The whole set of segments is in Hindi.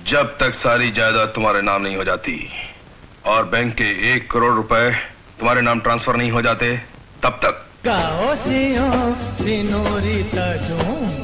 जब तक सारी जायदाद तुम्हारे नाम नहीं हो जाती और बैंक के 1 करोड़ रुपए तुम्हारे नाम ट्रांसफर नहीं हो जाते, तब तक। गाओ सिनोरिता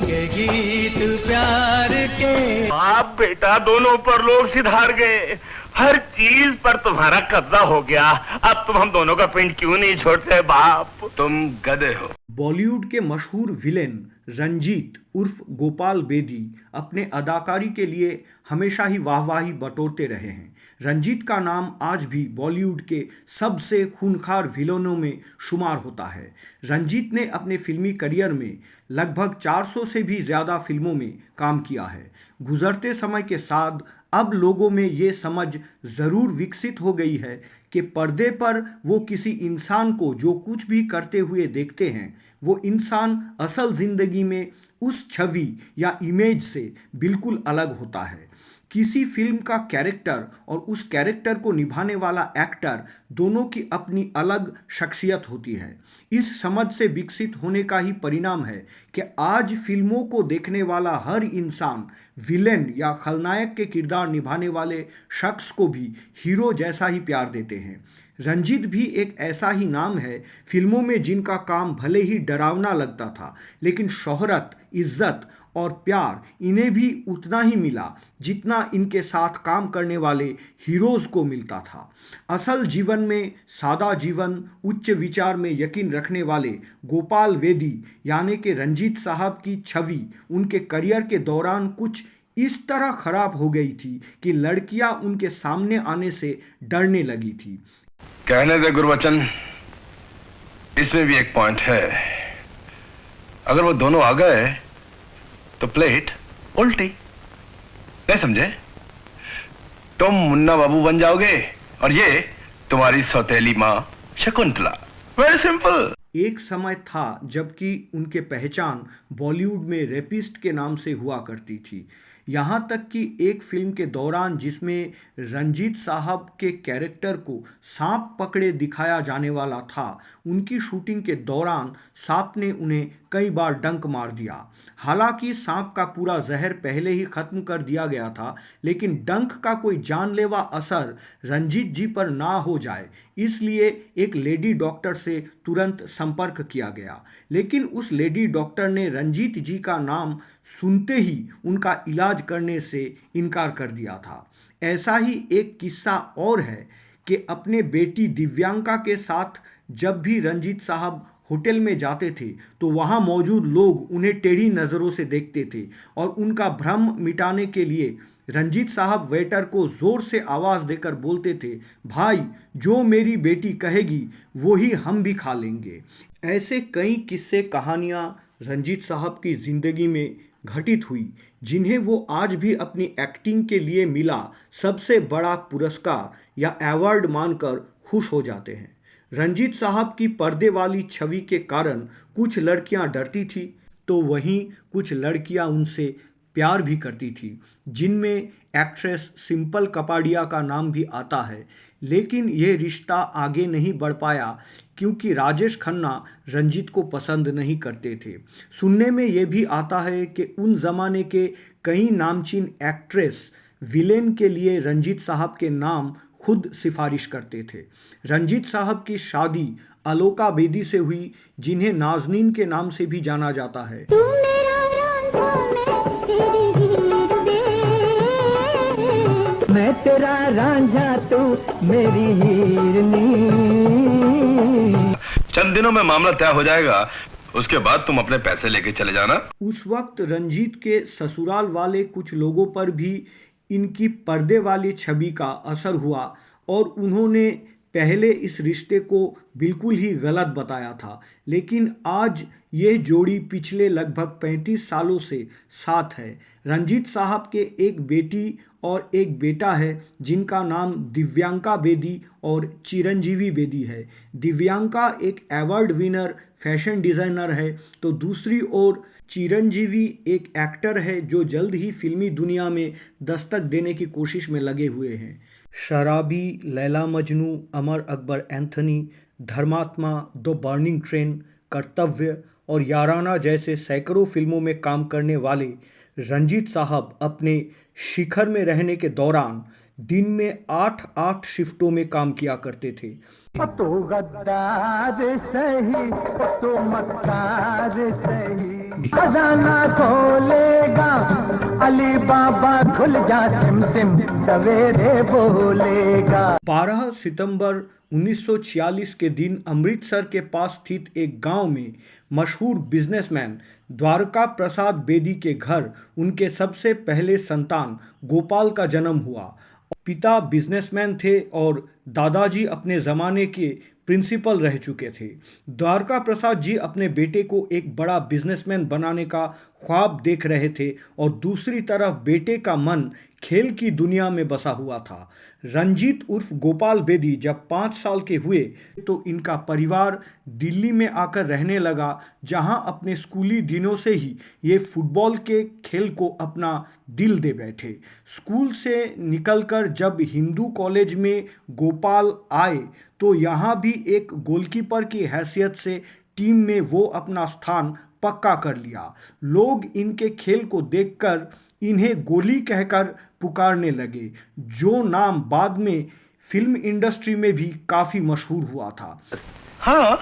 के गीत प्यार के। बाप बेटा दोनों पर लोग सिधार गए, हर चीज पर तुम्हारा कब्जा हो गया। अब तुम हम दोनों का पिंड क्यों नहीं छोड़ते बाप? तुम गधे हो। बॉलीवुड के मशहूर विलेन रंजीत उर्फ गोपाल बेदी अपने अदाकारी के लिए हमेशा ही वाहवाही बटोरते रहे हैं। रंजीत का नाम आज भी बॉलीवुड के सबसे खूंखार विलेनों में शुमार होता है। रंजीत ने अपने फिल्मी करियर में लगभग 400 से भी ज़्यादा फिल्मों में काम किया है। गुजरते समय के साथ अब लोगों में ये समझ ज़रूर विकसित हो गई है कि पर्दे पर वो किसी इंसान को जो कुछ भी करते हुए देखते हैं, वो इंसान असल ज़िंदगी में उस छवि या इमेज से बिल्कुल अलग होता है। किसी फिल्म का कैरेक्टर और उस कैरेक्टर को निभाने वाला एक्टर दोनों की अपनी अलग शख्सियत होती है। इस समझ से विकसित होने का ही परिणाम है कि आज फिल्मों को देखने वाला हर इंसान विलेन या खलनायक के किरदार निभाने वाले शख्स को भी हीरो जैसा ही प्यार देते हैं। रंजीत भी एक ऐसा ही नाम है फिल्मों में जिनका काम भले ही डरावना लगता था, लेकिन शोहरत, इज्जत और प्यार इन्हें भी उतना ही मिला जितना इनके साथ काम करने वाले हीरोज़ को मिलता था। असल जीवन में सादा जीवन, उच्च विचार में यकीन रखने वाले गोपाल बेदी यानी कि रंजीत साहब की छवि उनके करियर के दौरान कुछ इस तरह खराब हो गई थी कि लड़कियां उनके सामने आने से डरने लगी थी। कहने दे गुरबचन, इसमें भी एक पॉइंट है। अगर वो दोनों आ गए तो प्लेट उल्टी। नहीं समझे? तुम मुन्ना बाबू बन जाओगे और ये तुम्हारी सौतेली मां शकुंतला। Very simple. एक समय था जबकि उनके पहचान बॉलीवुड में रेपिस्ट के नाम से हुआ करती थी। यहाँ तक कि एक फिल्म के दौरान जिसमें रंजीत साहब के कैरेक्टर को सांप पकड़े दिखाया जाने वाला था, उनकी शूटिंग के दौरान सांप ने उन्हें कई बार डंक मार दिया। हालांकि सांप का पूरा जहर पहले ही ख़त्म कर दिया गया था, लेकिन डंक का कोई जानलेवा असर रंजीत जी पर ना हो जाए इसलिए एक लेडी डॉक्टर से तुरंत संपर्क किया गया। लेकिन उस लेडी डॉक्टर ने रंजीत जी का नाम सुनते ही उनका इलाज करने से इनकार कर दिया था। ऐसा ही एक किस्सा और है कि अपने बेटी दिव्यांका के साथ जब भी रंजीत साहब होटल में जाते थे तो वहाँ मौजूद लोग उन्हें टेढ़ी नज़रों से देखते थे और उनका भ्रम मिटाने के लिए रंजीत साहब वेटर को ज़ोर से आवाज़ देकर बोलते थे, भाई जो मेरी बेटी कहेगी वही हम भी खा लेंगे। ऐसे कई किस्से कहानियाँ रंजीत साहब की ज़िंदगी में घटित हुई जिन्हें वो आज भी अपनी एक्टिंग के लिए मिला सबसे बड़ा पुरस्कार या अवार्ड मानकर खुश हो जाते हैं। रंजीत साहब की पर्दे वाली छवि के कारण कुछ लड़कियां डरती थी तो वहीं कुछ लड़कियां उनसे प्यार भी करती थी, जिनमें एक्ट्रेस सिंपल कपाड़िया का नाम भी आता है। लेकिन ये रिश्ता आगे नहीं बढ़ पाया क्योंकि राजेश खन्ना रंजीत को पसंद नहीं करते थे। सुनने में ये भी आता है कि उन ज़माने के कई नामचीन एक्ट्रेस विलेन के लिए रंजीत साहब के नाम खुद सिफारिश करते थे। रंजीत साहब की शादी अलोका बेदी से हुई, जिन्हें नाज़नीन के नाम से भी जाना जाता है। मैं तेरा रांझा तू मेरी हिरनी। चंद दिनों में मामला तय हो जाएगा, उसके बाद तुम अपने पैसे लेके चले जाना। उस वक्त रंजीत के ससुराल वाले कुछ लोगों पर भी इनकी पर्दे वाली छवि का असर हुआ और उन्होंने पहले इस रिश्ते को बिल्कुल ही गलत बताया था। लेकिन आज ये जोड़ी पिछले लगभग 35 सालों से साथ है। रंजीत साहब के एक बेटी और एक बेटा है जिनका नाम दिव्यांका बेदी और चिरंजीवी बेदी है। दिव्यांका एक अवार्ड विनर फैशन डिज़ाइनर है तो दूसरी ओर चिरंजीवी एक एक्टर है जो जल्द ही फिल्मी दुनिया में दस्तक देने की कोशिश में लगे हुए हैं। शराबी, लैला मजनू, अमर अकबर एंथनी, धर्मात्मा, द बर्निंग ट्रेन, कर्तव्य और याराना जैसे सैकड़ों फिल्मों में काम करने वाले रंजीत साहब अपने शिखर में रहने के दौरान दिन में 8-8 शिफ्टों में काम किया करते थे। तो गद्दार सही तो मक्कार सही, खजाना खोलेगा अली बाबा, खुल जा सिम सिम सवेरे बोलेगा। 12 सितंबर 1946 के दिन अमृतसर के पास स्थित एक गांव में मशहूर बिजनेसमैन द्वारका प्रसाद बेदी के घर उनके सबसे पहले संतान गोपाल का जन्म हुआ। पिता बिजनेसमैन थे और दादाजी अपने ज़माने के प्रिंसिपल रह चुके थे। द्वारका प्रसाद जी अपने बेटे को एक बड़ा बिजनेसमैन बनाने का ख्वाब देख रहे थे और दूसरी तरफ बेटे का मन खेल की दुनिया में बसा हुआ था। रंजीत उर्फ गोपाल बेदी जब 5 साल के हुए तो इनका परिवार दिल्ली में आकर रहने लगा, जहां अपने स्कूली दिनों से ही ये फुटबॉल के खेल को अपना दिल दे बैठे। स्कूल से निकलकर जब हिंदू कॉलेज में गोपाल आए तो यहाँ भी एक गोलकीपर की हैसियत से टीम में वो अपना स्थान पक्का कर लिया। लोग इनके खेल को देखकर इन्हें गोली कहकर पुकारने लगे, जो नाम बाद में फिल्म इंडस्ट्री में भी काफी मशहूर हुआ था। हाँ,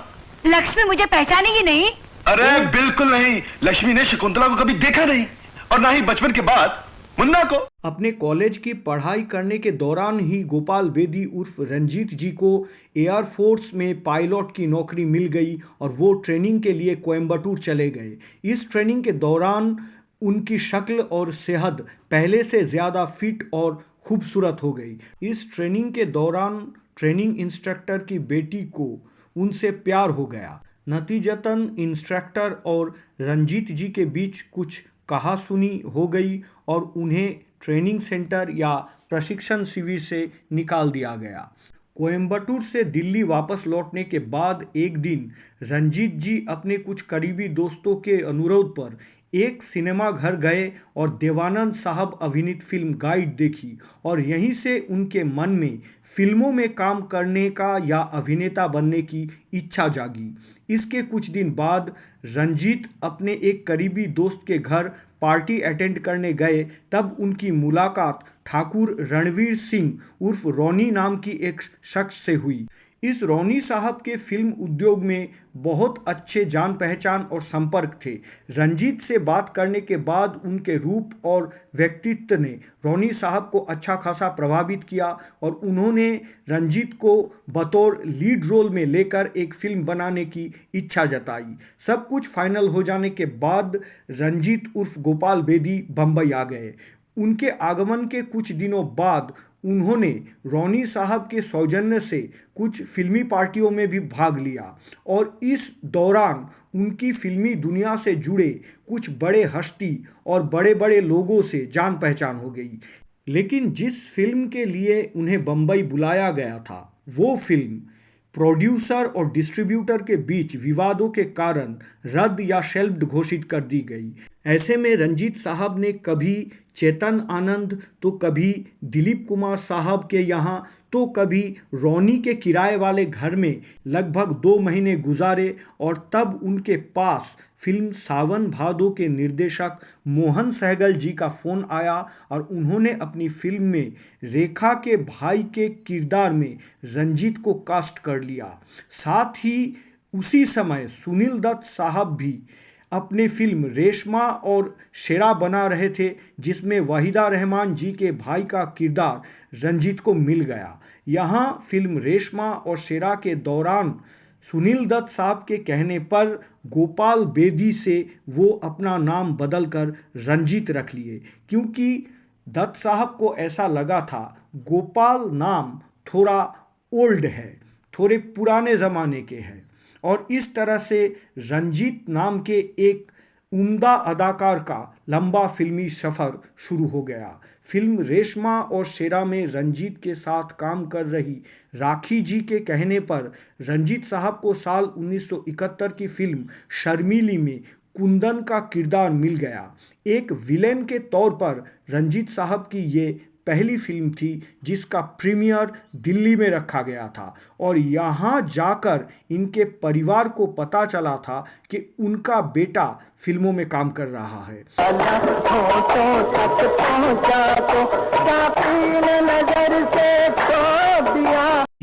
लक्ष्मी मुझे पहचानेगी नहीं? अरे बिल्कुल नहीं। लक्ष्मी ने शकुंतला को कभी देखा नहीं और ना ही बचपन के बाद मुन्ना को। अपने कॉलेज की पढ़ाई करने के दौरान ही गोपाल बेदी उर्फ रंजीत जी को एयरफोर्स में पायलट की नौकरी मिल गई और वो ट्रेनिंग के लिए कोयम्बटूर चले गए। इस ट्रेनिंग के दौरान उनकी शक्ल और सेहत पहले से ज़्यादा फिट और खूबसूरत हो गई। इस ट्रेनिंग के दौरान ट्रेनिंग इंस्ट्रक्टर की बेटी को उनसे प्यार हो गया। नतीजतन इंस्ट्रक्टर और रंजीत जी के बीच कुछ कहासुनी हो गई और उन्हें ट्रेनिंग सेंटर या प्रशिक्षण शिविर से निकाल दिया गया। कोयम्बटूर से दिल्ली वापस लौटने के बाद एक दिन रंजीत जी अपने कुछ करीबी दोस्तों के अनुरोध पर एक सिनेमा घर गए और देवानंद साहब अभिनीत फिल्म गाइड देखी और यहीं से उनके मन में फिल्मों में काम करने का या अभिनेता बनने की इच्छा जागी। इसके कुछ दिन बाद रंजीत अपने एक करीबी दोस्त के घर पार्टी अटेंड करने गए, तब उनकी मुलाकात ठाकुर रणवीर सिंह उर्फ रॉनी नाम की एक शख्स से हुई। इस रॉनी साहब के फिल्म उद्योग में बहुत अच्छे जान पहचान और संपर्क थे। रंजीत से बात करने के बाद उनके रूप और व्यक्तित्व ने रॉनी साहब को अच्छा खासा प्रभावित किया और उन्होंने रंजीत को बतौर लीड रोल में लेकर एक फिल्म बनाने की इच्छा जताई। सब कुछ फाइनल हो जाने के बाद रंजीत उर्फ गोपाल बेदी बम्बई आ गए। उनके आगमन के कुछ दिनों बाद उन्होंने रॉनी साहब के सौजन्य से कुछ फिल्मी पार्टियों में भी भाग लिया और इस दौरान उनकी फिल्मी दुनिया से जुड़े कुछ बड़े हस्ती और बड़े बड़े लोगों से जान पहचान हो गई। लेकिन जिस फिल्म के लिए उन्हें बम्बई बुलाया गया था वो फिल्म प्रोड्यूसर और डिस्ट्रीब्यूटर के बीच विवादों के कारण रद्द या शेल्फ्ड घोषित कर दी गई। ऐसे में रंजीत साहब ने कभी चेतन आनंद तो कभी दिलीप कुमार साहब के यहाँ तो कभी रॉनी के किराए वाले घर में लगभग 2 महीने गुजारे और तब उनके पास फिल्म सावन भादो के निर्देशक मोहन सहगल जी का फ़ोन आया और उन्होंने अपनी फिल्म में रेखा के भाई के किरदार में रंजीत को कास्ट कर लिया। साथ ही उसी समय सुनील दत्त साहब भी अपनी फिल्म रेशमा और शेरा बना रहे थे, जिसमें वहीदा रहमान जी के भाई का किरदार रंजीत को मिल गया। यहाँ फिल्म रेशमा और शेरा के दौरान सुनील दत्त साहब के कहने पर गोपाल बेदी से वो अपना नाम बदलकर रंजीत रख लिए, क्योंकि दत्त साहब को ऐसा लगा था गोपाल नाम थोड़ा ओल्ड है, थोड़े पुराने ज़माने के हैं। और इस तरह से रंजीत नाम के एक उम्दा अदाकार का लंबा फिल्मी सफ़र शुरू हो गया। फिल्म रेशमा और शेरा में रंजीत के साथ काम कर रही राखी जी के कहने पर रंजीत साहब को साल 1971 की फिल्म शर्मीली में कुंदन का किरदार मिल गया। एक विलेन के तौर पर रंजीत साहब की ये पहली फिल्म थी जिसका प्रीमियर दिल्ली में रखा गया था और यहाँ जाकर इनके परिवार को पता चला था कि उनका बेटा फिल्मों में काम कर रहा है।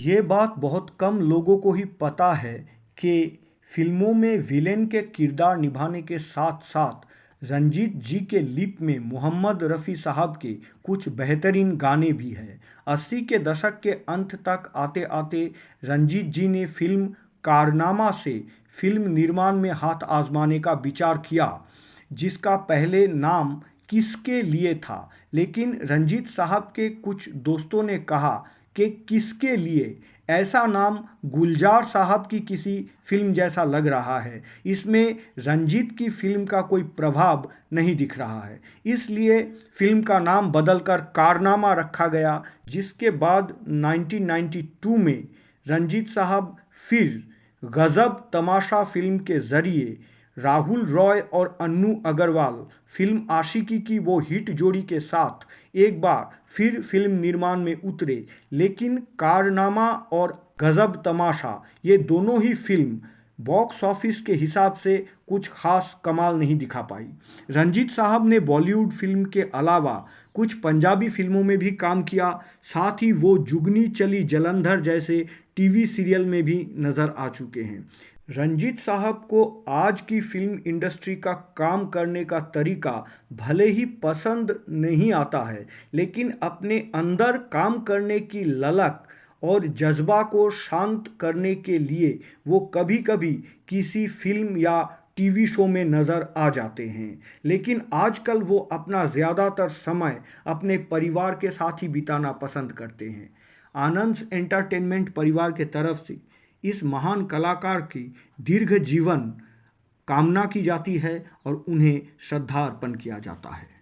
ये बात बहुत कम लोगों को ही पता है कि फिल्मों में विलेन के किरदार निभाने के साथ साथ रंजीत जी के लिप में मोहम्मद रफ़ी साहब के कुछ बेहतरीन गाने भी हैं। 80 के दशक के अंत तक आते आते रंजीत जी ने फिल्म कारनामा से फिल्म निर्माण में हाथ आजमाने का विचार किया, जिसका पहले नाम किसके लिए था, लेकिन रंजीत साहब के कुछ दोस्तों ने कहा कि किसके लिए, ऐसा नाम गुलजार साहब की किसी फिल्म जैसा लग रहा है, इसमें रंजीत की फिल्म का कोई प्रभाव नहीं दिख रहा है, इसलिए फिल्म का नाम बदलकर कारनामा रखा गया। जिसके बाद 1992 में रंजीत साहब फिर गजब तमाशा फिल्म के ज़रिए राहुल रॉय और अन्नू अग्रवाल फिल्म आशिकी की वो हिट जोड़ी के साथ एक बार फिर फिल्म निर्माण में उतरे, लेकिन कारनामा और गजब तमाशा ये दोनों ही फिल्म बॉक्स ऑफिस के हिसाब से कुछ खास कमाल नहीं दिखा पाई। रंजीत साहब ने बॉलीवुड फिल्म के अलावा कुछ पंजाबी फिल्मों में भी काम किया, साथ ही वो जुगनी चली जलंधर जैसे टीवी सीरियल में भी नज़र आ चुके हैं। रंजीत साहब को आज की फिल्म इंडस्ट्री का काम करने का तरीका भले ही पसंद नहीं आता है, लेकिन अपने अंदर काम करने की ललक और जज्बा को शांत करने के लिए वो कभी कभी किसी फिल्म या टीवी शो में नज़र आ जाते हैं, लेकिन आजकल वो अपना ज़्यादातर समय अपने परिवार के साथ ही बिताना पसंद करते हैं। आनंद एंटरटेनमेंट परिवार के तरफ से इस महान कलाकार की दीर्घ जीवन कामना की जाती है और उन्हें श्रद्धा अर्पण किया जाता है।